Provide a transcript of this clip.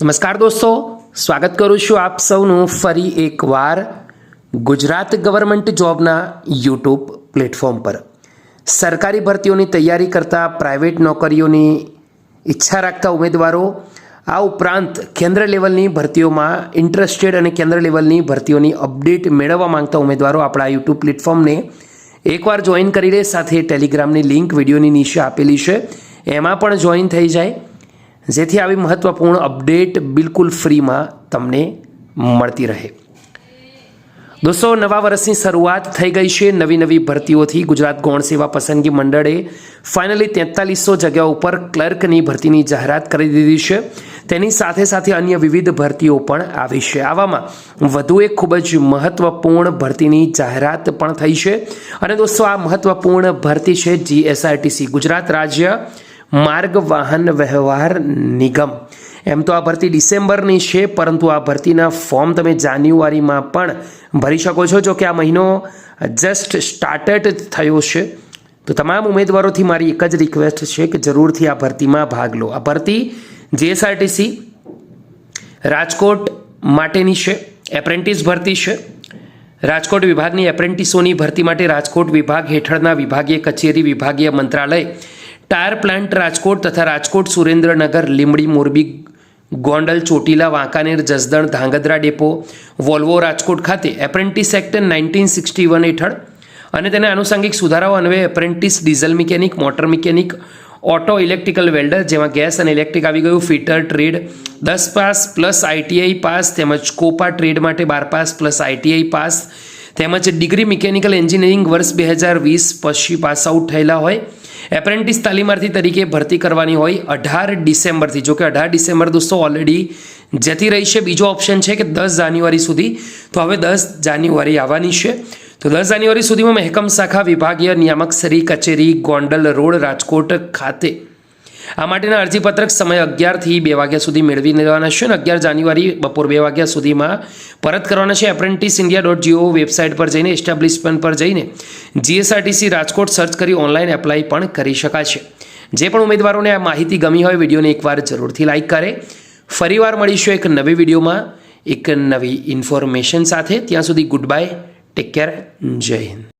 નમસ્કાર દોસ્તો, સ્વાગત કરું છું આપ સૌનું ફરી એકવાર ગુજરાત ગવર્મેન્ટ જોબના યુટ્યુબ પ્લેટફોર્મ પર। સરકારી ભરતીઓની તૈયારી કરતા પ્રાઇવેટ નોકરીઓની ઈચ્છા રાખતા ઉમેદવારો, આ ઉપરાંત કેન્દ્ર લેવલની ભરતીઓમાં ઇન્ટરેસ્ટેડ અને કેન્દ્ર લેવલની ભરતીઓની અપડેટ મેળવવા માંગતા ઉમેદવારો આપણા યુટ્યુબ પ્લેટફોર્મને એકવાર જોઈન કરી લે। સાથે ટેલિગ્રામની લિંક વિડીયોની નીચે આપેલી છે, એમાં પણ જોઈન થઈ જાય, જેથી આવી મહત્વપૂર્ણ અપડેટ બિલકુલ ફ્રીમાં તમને મળતી રહે। દોસ્તો, નવા વર્ષની શરૂઆત થઈ ગઈ છે નવી ભરતીઓથી। ગુજરાત ગૌણ સેવા પસંદગી મંડળે ફાઇનલી 4300 જગ્યાઓ ઉપર ક્લર્કની ભરતીની જાહેરાત કરી દીધી છે। તેની સાથે સાથે અન્ય વિવિધ ભરતીઓ પણ આવી છે। આવામાં વધુ એક ખૂબ જ મહત્વપૂર્ણ ભરતીની જાહેરાત પણ થઈ છે। અને દોસ્તો, આ મહત્વપૂર્ણ ભરતી છે GSRTC, ગુજરાત રાજ્ય માર્ગ વાહન વ્યવહાર નિગમ। એમ તો આ ભરતી ડિસેમ્બરની છે, પરંતુ આ ભરતીના ફોર્મ તમે જાન્યુઆરીમાં પણ ભરી શકો છો। જો કે આ મહિનો જસ્ટ સ્ટાર્ટેડ થયો છે, તો તમામ ઉમેદવારોથી મારી એક જ રિક્વેસ્ટ છે કે જરૂરથી આ ભરતીમાં ભાગ લો। આ ભરતી GSRTC રાજકોટ માટેની છે, એપ્રેન્ટિસ ભરતી છે। રાજકોટ વિભાગની એપ્રેન્ટિસોની ભરતી માટે રાજકોટ વિભાગ હેઠળના વિભાગીય કચેરી, વિભાગીય મંત્રાલય, ટાયર પ્લાન્ટ રાજકોટ તથા રાજકોટ, સુરેન્દ્રનગર, લીંબડી, મોરબી, ગોંડલ, ચોટીલા, વાંકાનેર, જસદણ, ધાંગધ્રા ડેપો, વોલ્વો રાજકોટ ખાતે એપ્રેન્ટિસ એક્ટ 1961 હેઠળ અને તેના આનુષંગિક સુધારાઓ અન્વયે apprentice diesel mechanic, motor mechanic, auto electrical welder, જેમાં ગેસ અને ઇલેક્ટ્રિક આવી ગયું, fitter trade 10 pass plus ITI pass, તેમજ કોપા ટ્રેડ માટે 12 પાસ પ્લસ ITI પાસ, તેમજ ડિગ્રી મિકેનિકલ એન્જિનિયરિંગ વર્ષ 2020 પછી પાસ આઉટ થયેલા હોય, એપ્રેન્ટિસ તાલીમાર્થી તરીકે ભરતી કરવાની હોય 18 ડિસેમ્બરથી। જો કે 18 ડિસેમ્બર દોસ્તો ઓલરેડી જતી રહી છે। બીજો ઓપ્શન છે કે 10 જાન્યુઆરી સુધી, તો હવે 10 જાન્યુઆરી આવવાની છે। તો 10 જાન્યુઆરી સુધીમાં મહેકમ શાખા વિભાગીય નિયામક શ્રી કચેરી, ગોંડલ રોડ, રાજકોટ ખાતે આ માટેના અરજીપત્રક સમય 11 થી 2 વાગ્યા સુધી મેળવી લેવાના છે અને 11 જાન્યુઆરી બપોર 2 વાગ્યા સુધીમાં પરત કરવાના છે। apprentice.india.gov વેબસાઇટ પર જઈને, એસ્ટાબ્લિશમેન્ટ પર જઈને GSRTC રાજકોટ સર્ચ કરી ઓનલાઈન એપ્લાય પણ કરી શકાશે। જે પણ ઉમેદવારોને આ માહિતી ગમી હોય, વિડીયોને એકવાર જરૂરથી લાઇક કરે। ફરીવાર મળીશું એક નવી વિડીયોમાં એક નવી ઇન્ફોર્મેશન સાથે। ત્યાં સુધી ગુડ બાય, ટેક કેર, જય હિન્દ।